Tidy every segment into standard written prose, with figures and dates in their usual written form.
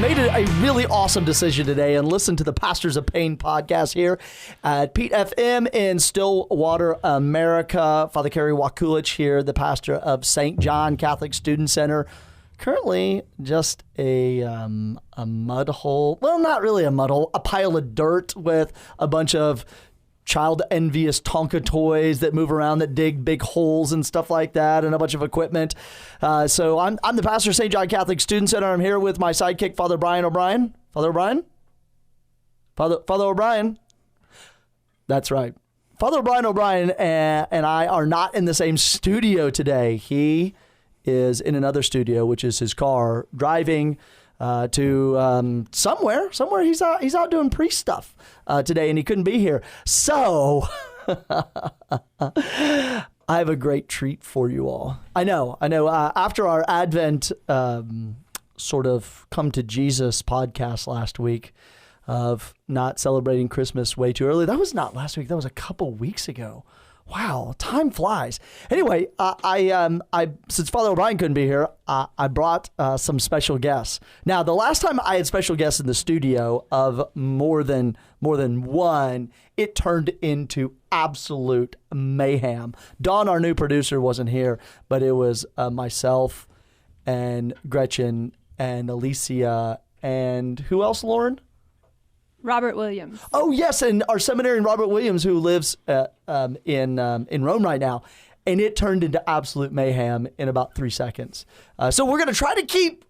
Made a really awesome decision today and listened to the Pastors of Pain podcast here at Pete FM in Stillwater, America. Father Kerry Wakulich here, the pastor of St. John Catholic Student Center. Currently just a mud hole. Well, not really a mud hole, a pile of dirt with a bunch of child envious Tonka toys that move around that dig big holes and stuff like that, and a bunch of equipment. So I'm the pastor of St. John Catholic Student Center. I'm here with my sidekick, Father Brian O'Brien. Father O'Brien? Father O'Brien. That's right. Father Brian O'Brien and I are not in the same studio today. He is in another studio, which is his car, driving to somewhere he's out doing priest stuff today, and he couldn't be here. So I have a great treat for you all. I know. After our Advent sort of come to Jesus podcast last week of not celebrating Christmas way too early, that was not last week. That was a couple weeks ago. Wow, time flies. Anyway, I since Father O'Brien couldn't be here, I brought some special guests. Now, the last time I had special guests in the studio of more than one, it turned into absolute mayhem. Dawn, our new producer, wasn't here, but it was myself and Gretchen and Alicia and who else, Lauren? Robert Williams. Oh, yes, and our seminarian Robert Williams, who lives in Rome right now. And it turned into absolute mayhem in about 3 seconds. So we're going to try to keep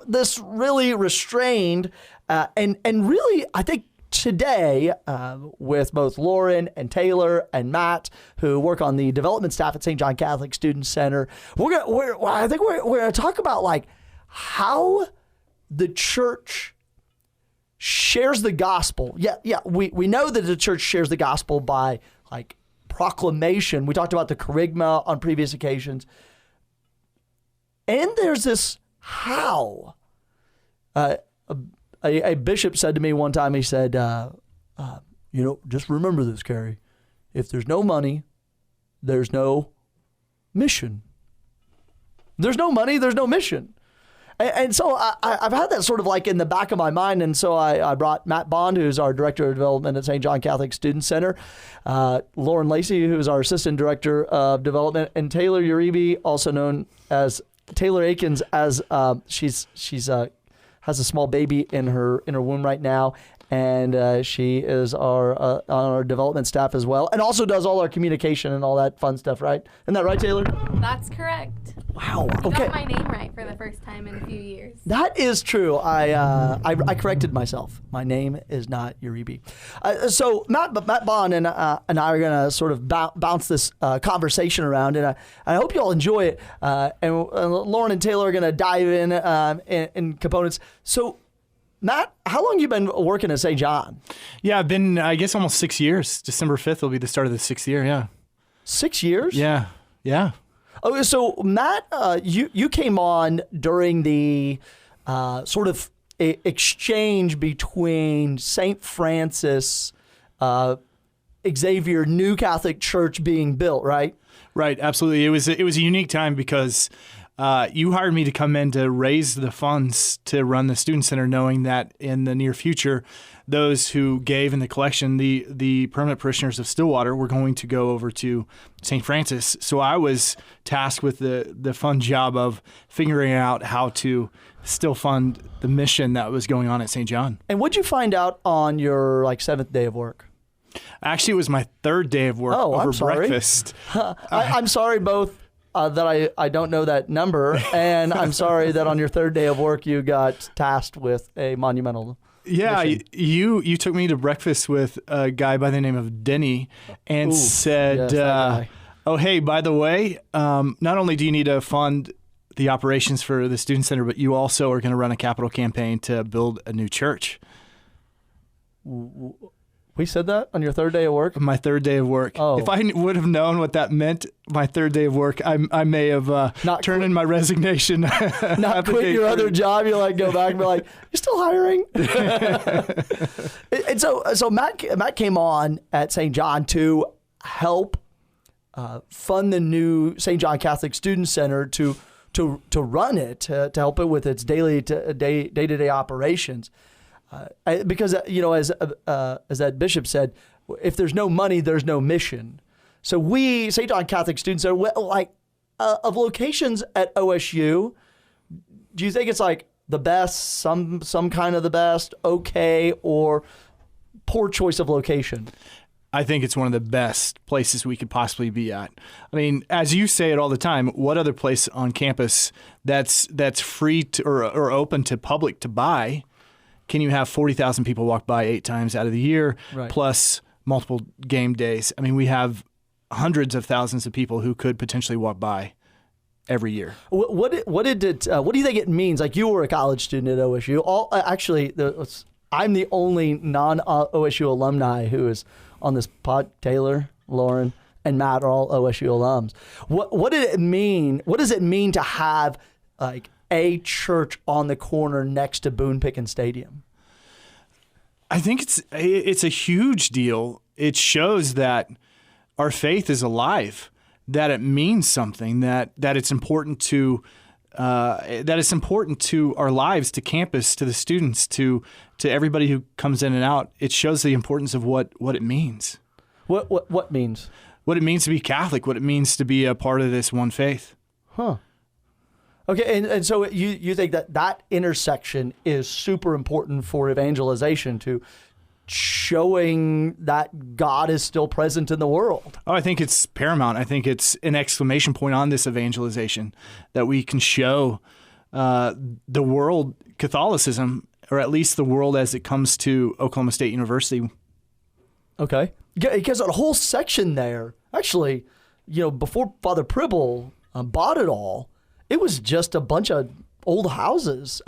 this really restrained. And really, I think today, with both Lauren and Taylor and Matt, who work on the development staff at St. John Catholic Student Center, I think we're going to talk about like how the church shares the gospel. Yeah. We know that the church shares the gospel by like proclamation. We talked about the kerygma on previous occasions. And there's this how. A bishop said to me one time, he said, just remember this, Kerry. If there's no money, there's no mission. There's no money, there's no mission. And so I've had that sort of like in the back of my mind. And so I brought Matt Bond, who's our Director of Development at St. John Catholic Student Center, Lauren Lacy, who's our Assistant Director of Development, and Taylor Uribe, also known as Taylor Akins, as she's has a small baby in her womb right now. And she is on our development staff as well, and also does all our communication and all that fun stuff, right? Isn't that right, Taylor? That's correct. Wow. You Okay. got my name right for the first time in a few years. That is true. I corrected myself. My name is not Uribe. So Matt Bond and I are going to sort of bounce this conversation around, and I hope you all enjoy it. And Lauren and Taylor are going to dive in components. So, Matt, how long have you been working at St. John? Yeah, I've been, I guess, almost 6 years. December 5th will be the start of the 6th year, yeah. 6 years? Yeah. Oh, so Matt, you came on during the sort of exchange between St. Francis, Xavier, New Catholic Church being built, right? Right, absolutely. It was a unique time because you hired me to come in to raise the funds to run the student center, knowing that in the near future, those who gave in the collection, the permanent parishioners of Stillwater, were going to go over to St. Francis. So I was tasked with the fun job of figuring out how to still fund the mission that was going on at St. John. And what'd you find out on your seventh day of work? Actually, it was my third day of work over breakfast. I'm sorry both. That I don't know that number, and I'm sorry that on your third day of work you got tasked with a monumental mission. You took me to breakfast with a guy by the name of Denny and said, yes, oh, hey, by the way, not only do you need to fund the operations for the student center, but you also are going to run a capital campaign to build a new church. We said that on your third day of work? My third day of work. Oh. If I would have known what that meant, my third day of work, I may have turned in my resignation. Not quit your other job. You go back and be like, you're still hiring? And so Matt came on at St. John to help fund the new St. John Catholic Student Center to to run it, to help it with its day-to-day operations. Because as that bishop said, if there's no money, there's no mission. So we, St. John Catholic Student Center, of locations at OSU, do you think it's like the best, some kind of the best, okay, or poor choice of location? I think it's one of the best places we could possibly be at. I mean, as you say it all the time, what other place on campus that's free to, or open to public to buy can you have 40,000 people walk by 8 times out of the year, right, plus multiple game days? I mean, we have hundreds of thousands of people who could potentially walk by every year. What do you think it means? Like, you were a college student at OSU. I'm the only non-OSU alumni who is on this pod. Taylor, Lauren, and Matt are all OSU alums. What did it mean? What does it mean to have like a church on the corner next to Boone Pickens Stadium? I think it's a huge deal. It shows that our faith is alive, that it means something, that it's important to our lives, to campus, to the students, to everybody who comes in and out. It shows the importance of what it means. What means? What it means to be Catholic, what it means to be a part of this one faith. Huh. Okay, and so you think that intersection is super important for evangelization, to showing that God is still present in the world? Oh, I think it's paramount. I think it's an exclamation point on this evangelization, that we can show the world Catholicism, or at least the world as it comes to Oklahoma State University. Okay. Because a whole section there, actually, before Father Pribble bought it all, it was just a bunch of old houses.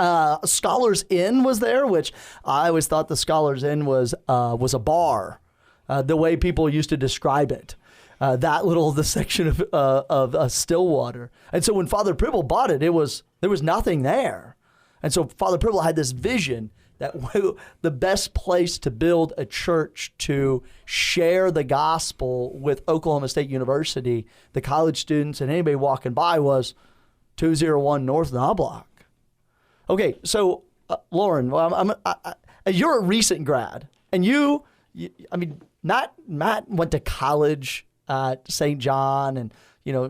Scholars Inn was there, which I always thought the Scholars Inn was a bar, the way people used to describe it. The section of Stillwater. And so when Father Pribble bought it, there was nothing there. And so Father Pribble had this vision that the best place to build a church to share the gospel with Oklahoma State University, the college students, and anybody walking by, was 201 North Knobloch. Okay, so Lauren, you're a recent grad, and Matt went to college at St. John, and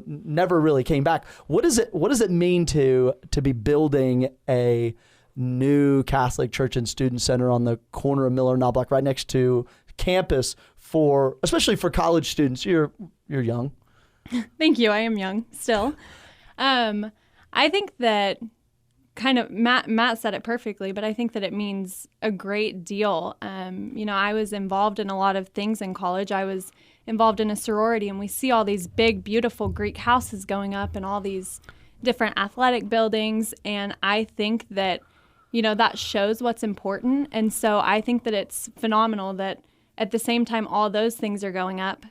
never really came back. What does it mean to be building a new Catholic church and student center on the corner of Miller and Knobloch, right next to campus, especially for college students? You're young. Thank you. I am young still. I think that kind of Matt said it perfectly, but I think that it means a great deal. I was involved in a lot of things in college. I was involved in a sorority, and we see all these big, beautiful Greek houses going up and all these different athletic buildings. And I think that, that shows what's important. And so I think that it's phenomenal that at the same time all those things are going up,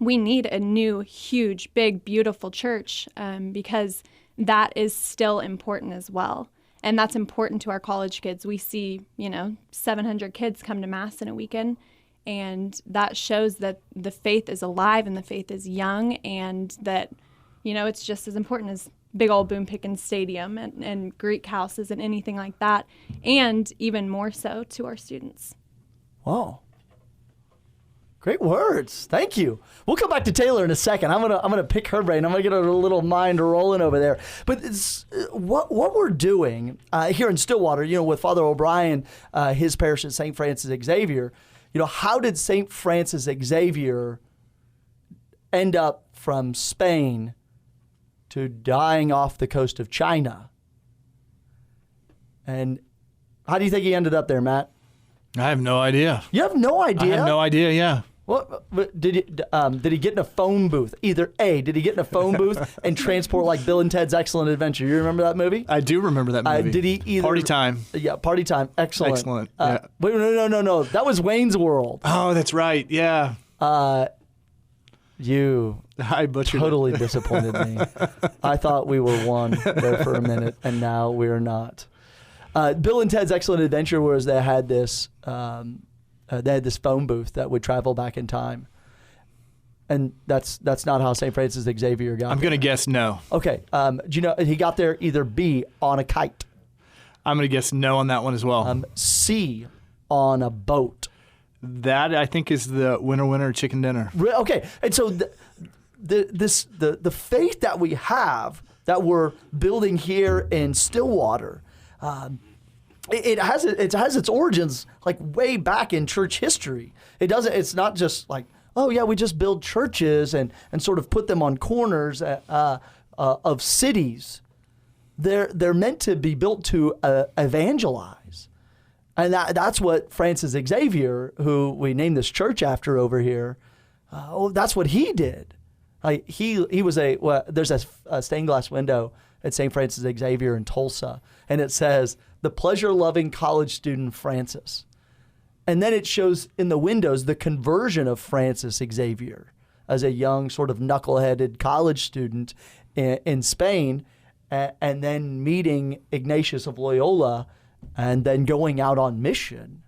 we need a new, huge, big, beautiful church, because that is still important as well. And that's important to our college kids. We see, 700 kids come to Mass in a weekend, and that shows that the faith is alive and the faith is young, and that, it's just as important as big old Boone Pickens Stadium and Greek houses and anything like that, and even more so to our students. Wow. Great words. Thank you. We'll come back to Taylor in a second. I'm gonna pick her brain. I'm gonna get her little mind rolling over there. But what we're doing here in Stillwater, with Father O'Brien, his parish at St. Francis Xavier. How did St. Francis Xavier end up from Spain to dying off the coast of China? And how do you think he ended up there, Matt? I have no idea. You have no idea? I have no idea, yeah. What did he get in a phone booth? Either A, did he get in a phone booth and transport like Bill and Ted's Excellent Adventure? You remember that movie? I do remember that movie. Did he either Party Time? Yeah, Party Time. Excellent. Excellent. Yeah. Wait, no. That was Wayne's World. Oh, that's right. Yeah. You I butchered totally it. disappointed me. I thought we were one there for a minute, and now we're not. Bill and Ted's Excellent Adventure was they had this phone booth that would travel back in time. And that's not how St. Francis Xavier got I'm there. going to guess no. Okay. Do you know he got there either B, on a kite, I'm going to guess no on that one as well. C, on a boat. That, I think, is the winner chicken dinner. Okay. And so the faith that we have, that we're building here in Stillwater, it has its origins like way back in church history. It's not just like, oh yeah, we just build churches and sort of put them on corners of cities. They're meant to be built to evangelize, and that's what Francis Xavier, who we named this church after over here, that's what he did. Like he was there's a stained glass window at St. Francis Xavier in Tulsa, and it says, "The pleasure-loving college student Francis." And then it shows in the windows the conversion of Francis Xavier as a young sort of knuckleheaded college student in Spain, and then meeting Ignatius of Loyola, and then going out on mission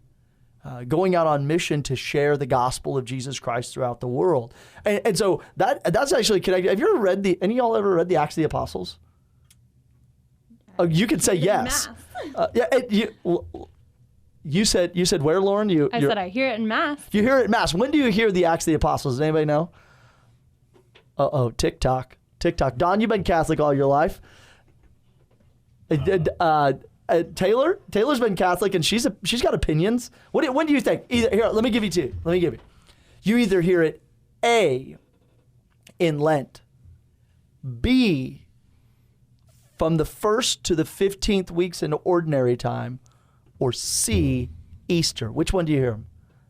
to share the gospel of Jesus Christ throughout the world. And so that's actually connected. Have you ever read any of y'all ever read the Acts of the Apostles? You could say yes. You said where, Lauren? I said I hear it in Mass. You hear it in Mass. When do you hear the Acts of the Apostles? Does anybody know? TikTok. Don, you've been Catholic all your life. Taylor's been Catholic, and she's got opinions. When do you think? Here, let me give you two. You either hear it A, in Lent, B, from the 1st to the 15th weeks in ordinary time, or C, Easter. Which one do you hear?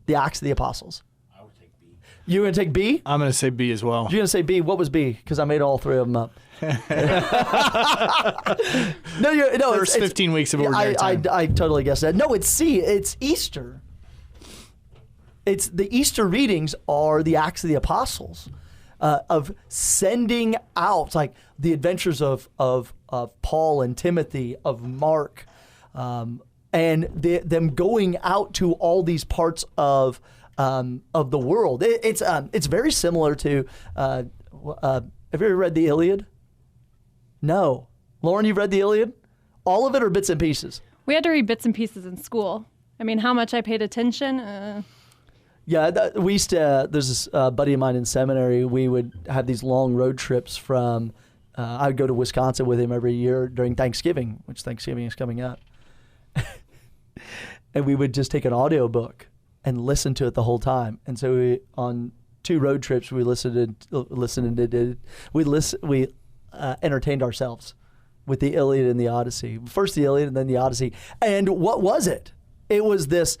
The Acts of the Apostles. I would take B. You going to take B? I'm going to say B as well. You're going to say B. What was B? Because I made all three of them up. First 15 weeks of ordinary time. I totally guessed that. No, it's C. It's Easter. It's the Easter readings are the Acts of the Apostles, of sending out, like the adventures of Paul and Timothy, of Mark, and them going out to all these parts of the world. It's very similar to. Have you ever read the Iliad? No, Lauren, you've read the Iliad? All of it, or bits and pieces? We had to read bits and pieces in school. I mean, how much I paid attention. Yeah, we used to. There's this buddy of mine in seminary. We would have these long road trips from. I would go to Wisconsin with him every year during Thanksgiving, which Thanksgiving is coming up. And we would just take an audio book and listen to it the whole time. And so on 2 road trips, we entertained ourselves with the Iliad and the Odyssey. First the Iliad and then the Odyssey. And what was it? It was this,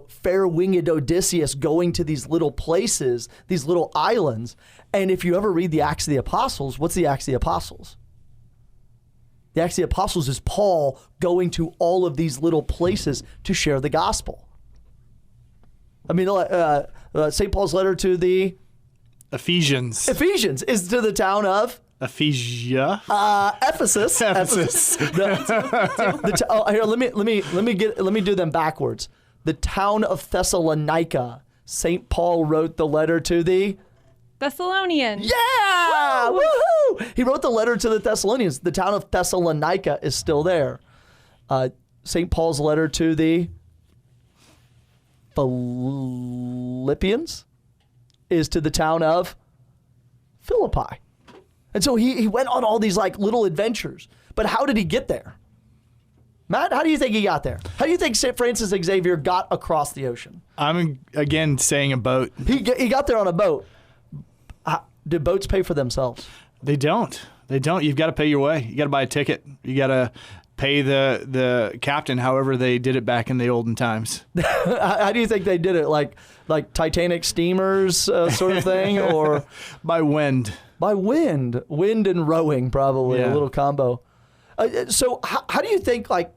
fair-winged Odysseus going to these little places, these little islands. And if you ever read the Acts of the Apostles, what's the Acts of the Apostles? The Acts of the Apostles is Paul going to all of these little places to share the gospel. I mean, St. Paul's letter to the Ephesians is to the town of Ephesia. Ephesus. Here, let me do them backwards. The town of Thessalonica. St. Paul wrote the letter to the Thessalonians. Yeah! Woohoo! He wrote the letter to the Thessalonians. The town of Thessalonica is still there. St. Paul's letter to the Philippians is to the town of Philippi. And so he went on all these like little adventures. But how did he get there? Matt, how do you think he got there? How do you think St. Francis Xavier got across the ocean? I'm, again, saying a boat. He got there on a boat. Do boats pay for themselves? They don't. You've got to pay your way. You got to buy a ticket. You got to pay the captain, however they did it back in the olden times. How do you think they did it? Like Titanic steamers sort of thing? Or by wind? By wind. Wind and rowing, probably, yeah. A little combo. So how do you think, what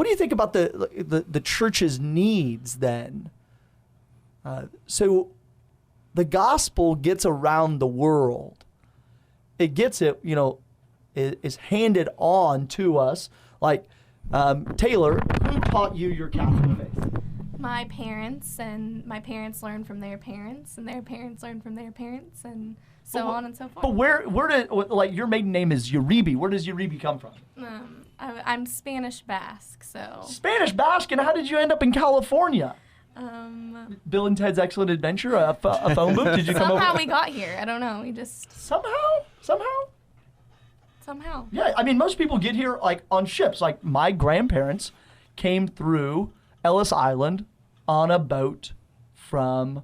do you think about the church's needs then? So the gospel gets around the world. It gets it, is handed on to us. Like, Taylor, who taught you your Catholic faith? My parents, and my parents learned from their parents, and their parents learned from their parents, and so on and so forth. But where did, like, your maiden name is Uribe. Where does Uribe come from? I'm Spanish Basque, so. Spanish Basque, and how did you end up in California? Bill and Ted's Excellent Adventure, a phone booth. Did you come over? Somehow we got here. I don't know. We just. Somehow. Yeah, I mean, most people get here like on ships. Like my grandparents came through Ellis Island on a boat from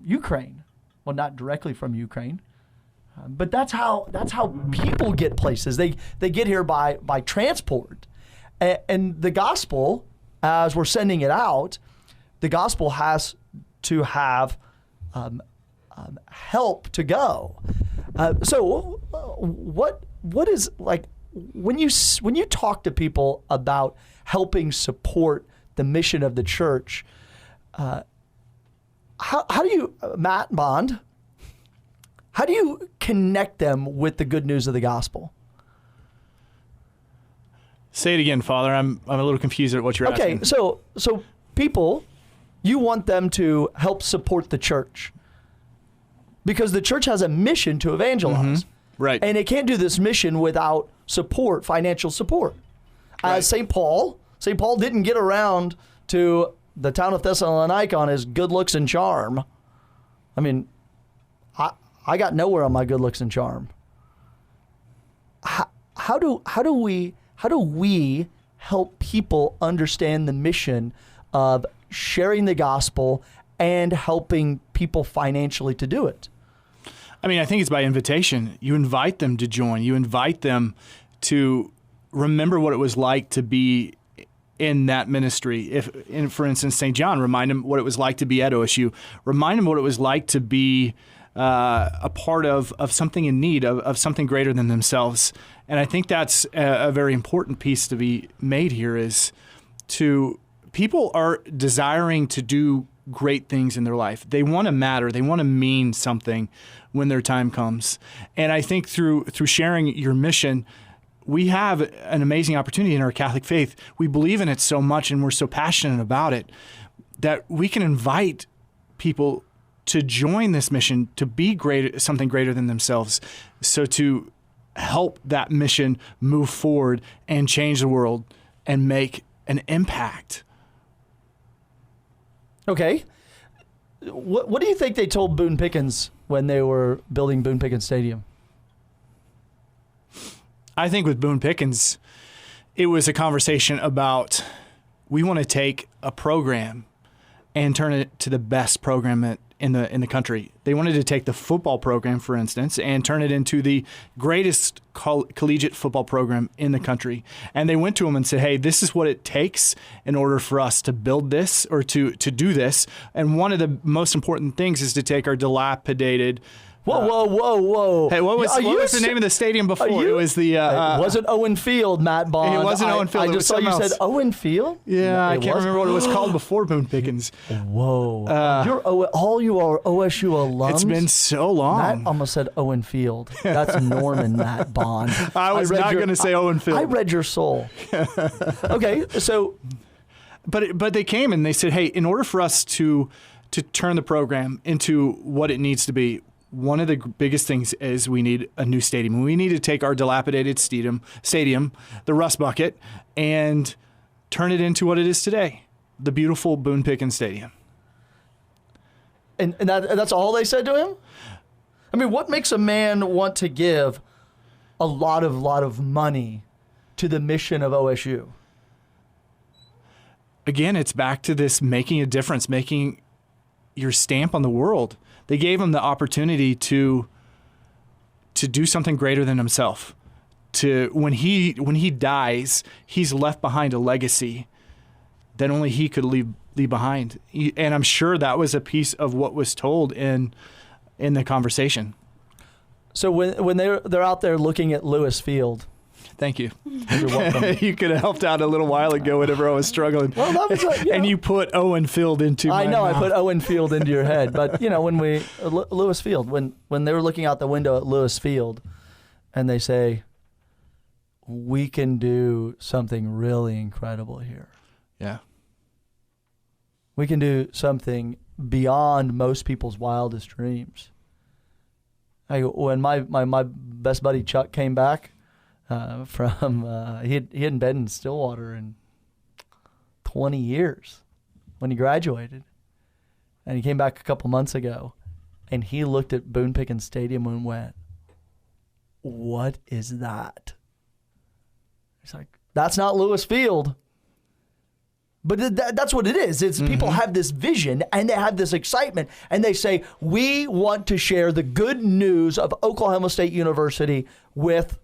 Ukraine. Well, not directly from Ukraine, but that's how people get places. They get here by transport, and the gospel, as we're sending it out, the gospel has to have help to go. So, what is, like, when you talk to people about helping support the mission of the church, how do you, Matt Bond, how do you connect them with the good news of the gospel? Say it again, Father. I'm a little confused at what you're asking. Okay, so people, you want them to help support the church because the church has a mission to evangelize. Mm-hmm. Right. And it can't do this mission without support, financial support. Right. As St. Paul didn't get around to the town of Thessalonica on his good looks and charm. I mean, I got nowhere on my good looks and charm. How do we help people understand the mission of sharing the gospel and helping people financially to do it? I mean, I think it's by invitation. You invite them to join. You invite them to remember what it was like to be in that ministry. For instance, St. John, remind them what it was like to be at OSU. Remind them what it was like to be a part of something in need, of something greater than themselves. And I think that's a very important piece to be made here is to people are desiring to do great things in their life. They want to matter. They want to mean something when their time comes. And I think through sharing your mission, we have an amazing opportunity in our Catholic faith. We believe in it so much and we're so passionate about it that we can invite people to join this mission, to be something greater than themselves. So to help that mission move forward and change the world and make an impact. Okay. What do you think they told Boone Pickens when they were building Boone Pickens Stadium? I think with Boone Pickens, it was a conversation about we want to take a program and turn it to the best program in the country. They wanted to take the football program, for instance, and turn it into the greatest collegiate football program in the country. And they went to him and said, hey, this is what it takes in order for us to build this or to do this. And one of the most important things is to take our dilapidated Whoa. Hey, what was the name of the stadium before? It was the... it wasn't Owen Field, Matt Bond. It wasn't Owen Field. I just saw you said Owen Field? Yeah, I can't remember what it was called before Boone Pickens. Whoa. All you are OSU alums? It's been so long. Matt almost said Owen Field. That's Norman, Matt Bond. I was not going to say Owen Field. I read your soul. Okay, so... But they came and they said, hey, in order for us to turn the program into what it needs to be, one of the biggest things is we need a new stadium. We need to take our dilapidated stadium, the Rust Bucket, and turn it into what it is today, the beautiful Boone Pickens Stadium. And that's all they said to him? I mean, what makes a man want to give a lot of money to the mission of OSU? Again, it's back to this making a difference, making your stamp on the world. They gave him the opportunity to do something greater than himself. When he dies, he's left behind a legacy that only he could leave behind. And I'm sure that was a piece of what was told in the conversation. So when they're out there looking at Lewis Field. Thank you. You're welcome. You could have helped out a little while ago whenever I was struggling. Well, that was and you put Owen Field into my mouth. I put Owen Field into your head. But, when Lewis Field, when they were looking out the window at Lewis Field and they say, we can do something really incredible here. Yeah. We can do something beyond most people's wildest dreams. When my best buddy Chuck came back from, he hadn't been in Stillwater in 20 years when he graduated. And he came back a couple months ago, and he looked at Boone Pickens Stadium and went, "What is that?" He's like, "That's not Lewis Field." But that's what it is. It's people have this vision and they have this excitement and they say, we want to share the good news of Oklahoma State University with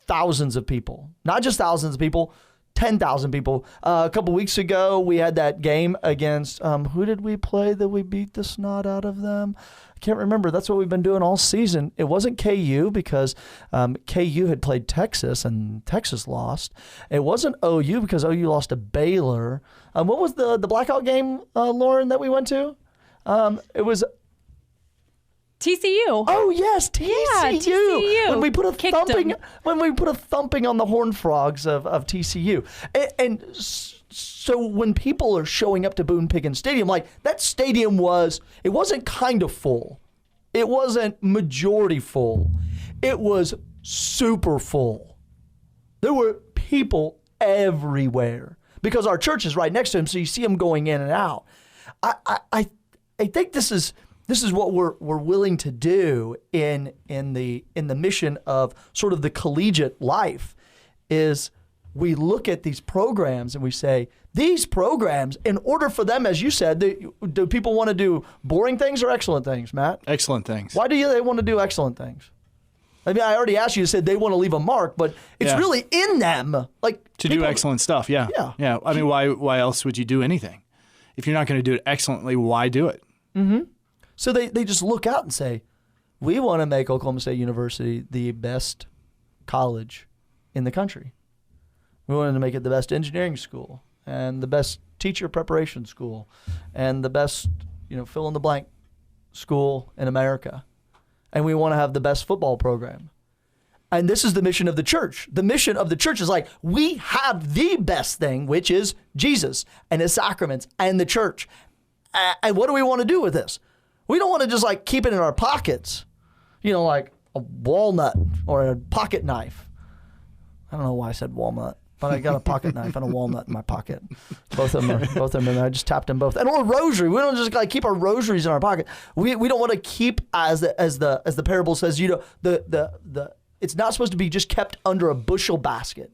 thousands of people. Not just thousands of people, 10,000 people. A couple weeks ago, we had that game against, who did we play that we beat the snot out of them? I can't remember. That's what we've been doing all season. It wasn't KU because KU had played Texas and Texas lost. It wasn't OU because OU lost to Baylor. What was the blackout game, Lauren, that we went to? It was TCU. Oh yes, TCU. Yeah, TCU. When we put a Kicked thumping, them. when we put a thumping on the Horned Frogs of TCU, and so when people are showing up to Boone Pickens Stadium, like that stadium it wasn't kind of full, it wasn't majority full, it was super full. There were people everywhere because our church is right next to him, so you see them going in and out. I think this is what we're willing to do in the mission of sort of the collegiate life is we look at these programs and we say, these programs, in order for them, as you said, do people want to do boring things or excellent things, Matt? Excellent things. Why do they want to do excellent things? I mean, I already asked you, you said they want to leave a mark, but it's really in them. Do excellent stuff, yeah. Yeah. I mean, why else would you do anything? If you're not going to do it excellently, why do it? Mm-hmm. So they just look out and say, we want to make Oklahoma State University the best college in the country. We wanted to make it the best engineering school and the best teacher preparation school and the best, fill in the blank school in America. And we want to have the best football program. And this is the mission of the church. The mission of the church is like, we have the best thing, which is Jesus and his sacraments and the church. And what do we want to do with this? We don't want to just keep it in our pockets, like a walnut or a pocket knife. I don't know why I said walnut, but I got a pocket knife and a walnut in my pocket. Both of them. I just tapped them both. And or a rosary. We don't just keep our rosaries in our pocket. We don't want to keep as the parable says. It's not supposed to be just kept under a bushel basket.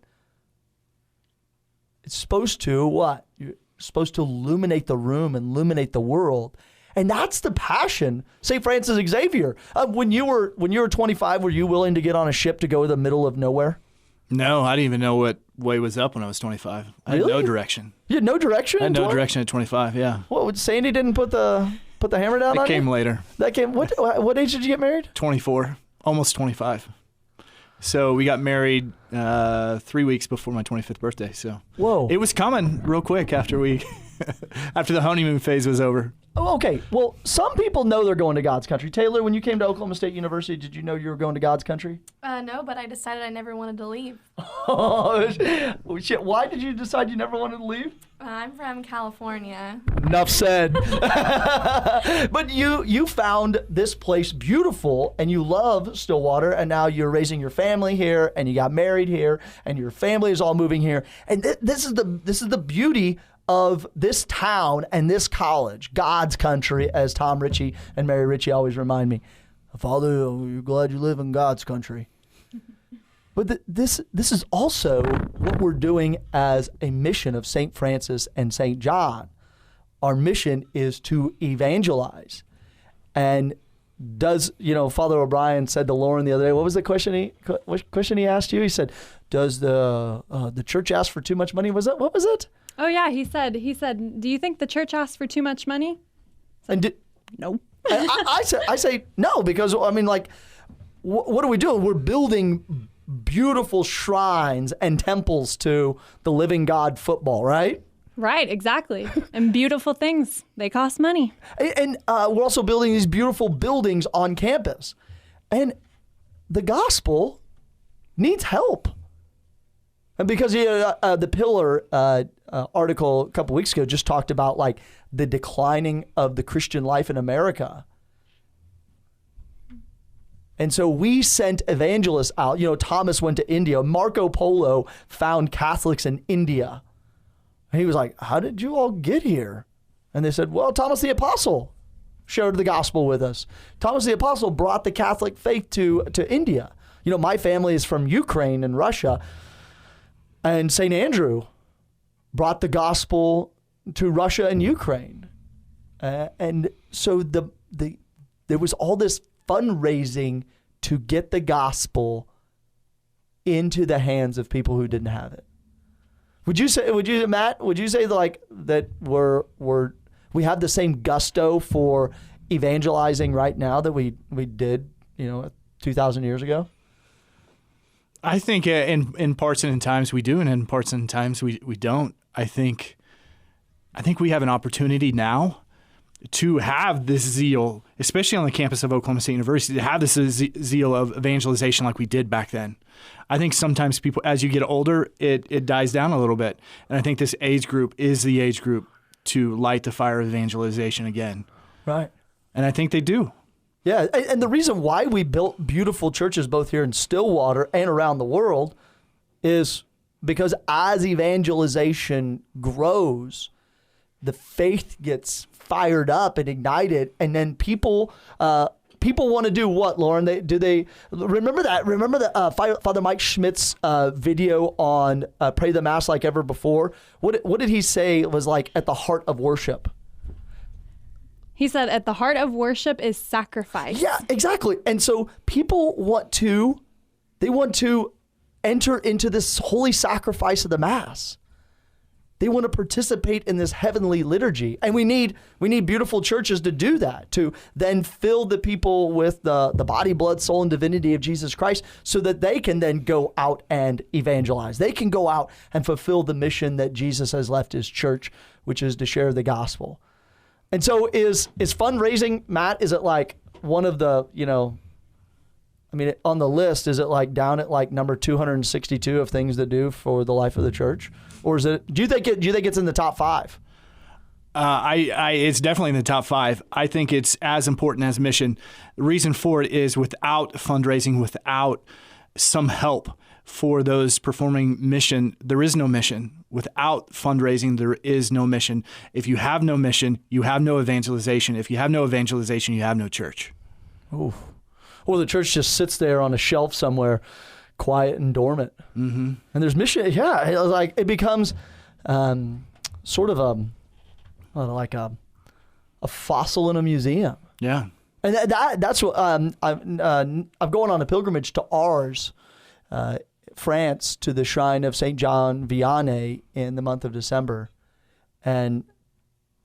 It's supposed to what? You're supposed to illuminate the room, illuminate the world. And that's the passion. St. Francis Xavier. When you were 25, were you willing to get on a ship to go to the middle of nowhere? No, I didn't even know what way was up when I was 25. I had no direction. You had no direction? I had no direction at 25, yeah. What, Sandy didn't put the hammer down on you? It came later. That came, what age did you get married? 24, almost 25. So we got married 3 weeks before my 25th birthday. So whoa, it was coming real quick after after the honeymoon phase was over. Oh, okay. Well, some people know they're going to God's country. Taylor, when you came to Oklahoma State University, did you know you were going to God's country? No, but I decided I never wanted to leave. Oh, shit. Why did you decide you never wanted to leave? I'm from California. Enough said. But you found this place beautiful, and you love Stillwater, and now you're raising your family here, and you got married here, and your family is all moving here. And this is the beauty of this town and this college, God's country, as Tom Ritchie and Mary Ritchie always remind me. Father, you're glad you live in God's country. But this is also what we're doing as a mission of St. Francis and St. John. Our mission is to evangelize. And Father O'Brien said to Lauren the other day, what was the question he asked you? He said, does the church ask for too much money? What was it? Oh yeah, he said, do you think the church asks for too much money? No. I say no, because what are we doing? We're building beautiful shrines and temples to the living God football, right? Right, exactly. And beautiful things, they cost money. And we're also building these beautiful buildings on campus. And the gospel needs help. And because the Pillar article a couple weeks ago just talked about like the declining of the Christian life in America. And so we sent evangelists out. Thomas went to India. Marco Polo found Catholics in India. And he was like, how did you all get here? And they said, well, Thomas the Apostle shared the gospel with us. Thomas the Apostle brought the Catholic faith to India. My family is from Ukraine and Russia. And St. Andrew brought the gospel to Russia and Ukraine. And so there was all this fundraising to get the gospel into the hands of people who didn't have it. Matt, would you say that we have the same gusto for evangelizing right now that we did, 2,000 years ago? I think in parts and in times we do, and in parts and times we don't. I think we have an opportunity now to have this zeal, especially on the campus of Oklahoma State University, to have this zeal of evangelization like we did back then. I think sometimes people, as you get older, it dies down a little bit. And I think this age group is the age group to light the fire of evangelization again. Right. And I think they do. Yeah, and the reason why we built beautiful churches both here in Stillwater and around the world is because as evangelization grows, the faith gets fired up and ignited, and then people want to do what, Lauren? They remember that? Remember the Father Mike Schmidt's video on Pray the Mass Like Ever Before? What did he say was like at the heart of worship? He said, at the heart of worship is sacrifice. Yeah, exactly. And so people want to enter into this holy sacrifice of the Mass. They want to participate in this heavenly liturgy. And we need beautiful churches to do that, to then fill the people with the body, blood, soul, and divinity of Jesus Christ so that they can then go out and evangelize. They can go out and fulfill the mission that Jesus has left his church, which is to share the gospel. And so is fundraising, Matt, is it like one of the, on the list, is it like down at like number 262 of things to do for the life of the church? Or is it, do you think it's in the top 5? It's definitely in the top 5. I think it's as important as mission. The reason for it is without fundraising, without some help for those performing mission, there is no mission. Without fundraising, there is no mission. If you have no mission, you have no evangelization. If you have no evangelization, you have no church. Ooh. Or the church just sits there on a shelf somewhere, quiet and dormant. Mm-hmm. And there's mission. Yeah, it becomes sort of like a fossil in a museum. Yeah. And that's what I'm going on a pilgrimage to Ars, France, to the shrine of St. John Vianney in the month of December. And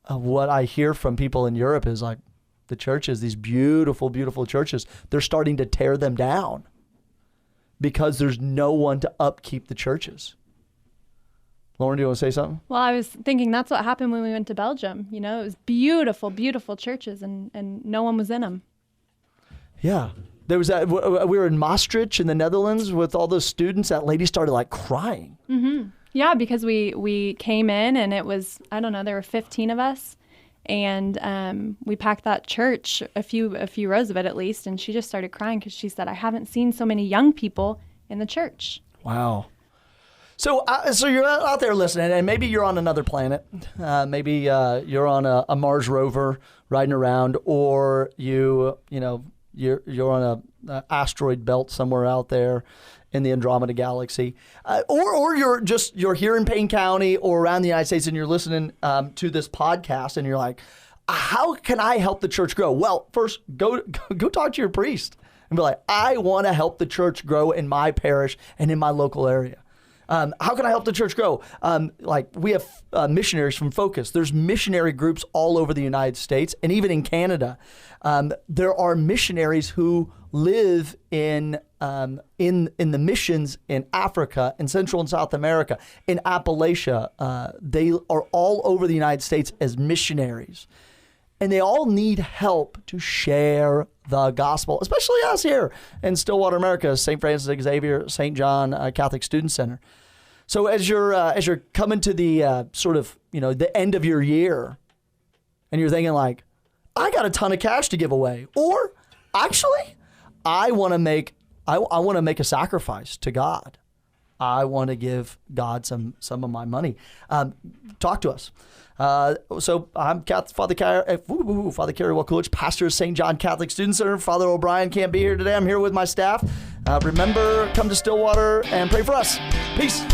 what I hear from people in Europe is like the churches, these beautiful, beautiful churches, they're starting to tear them down because there's no one to upkeep the churches. Lauren, do you want to say something? Well, I was thinking that's what happened when we went to Belgium. It was beautiful, beautiful churches, and no one was in them. Yeah. There was that. We were in Maastricht in the Netherlands with all those students. That lady started like crying. Mm-hmm. Yeah, because we came in and it was, I don't know, there were 15 of us, and we packed that church, a few rows of it at least, and she just started crying because she said, I haven't seen so many young people in the church. Wow. So you're out there listening, and maybe you're on another planet. Maybe you're on a Mars rover riding around, or you're on a asteroid belt somewhere out there in the Andromeda Galaxy, or you're here in Payne County or around the United States, and you're listening to this podcast, and you're like, how can I help the church grow? Well, first go talk to your priest and be like, I want to help the church grow in my parish and in my local area. How can I help the church grow? We have missionaries from Focus. There's missionary groups all over the United States and even in Canada. There are missionaries who live in the missions in Africa, in Central and South America, in Appalachia. They are all over the United States as missionaries. And they all need help to share the gospel, especially us here in Stillwater, America, St. Francis Xavier, St. John Catholic Student Center. So as you're coming to the sort of, the end of your year, and you're thinking like, I got a ton of cash to give away, or actually, I want to make a sacrifice to God. I want to give God some of my money. Talk to us. So I'm Father Kerry Wakulich, pastor of St. John Catholic Student Center. Father O'Brien can't be here today. I'm here with my staff. Remember, come to Stillwater and pray for us. Peace.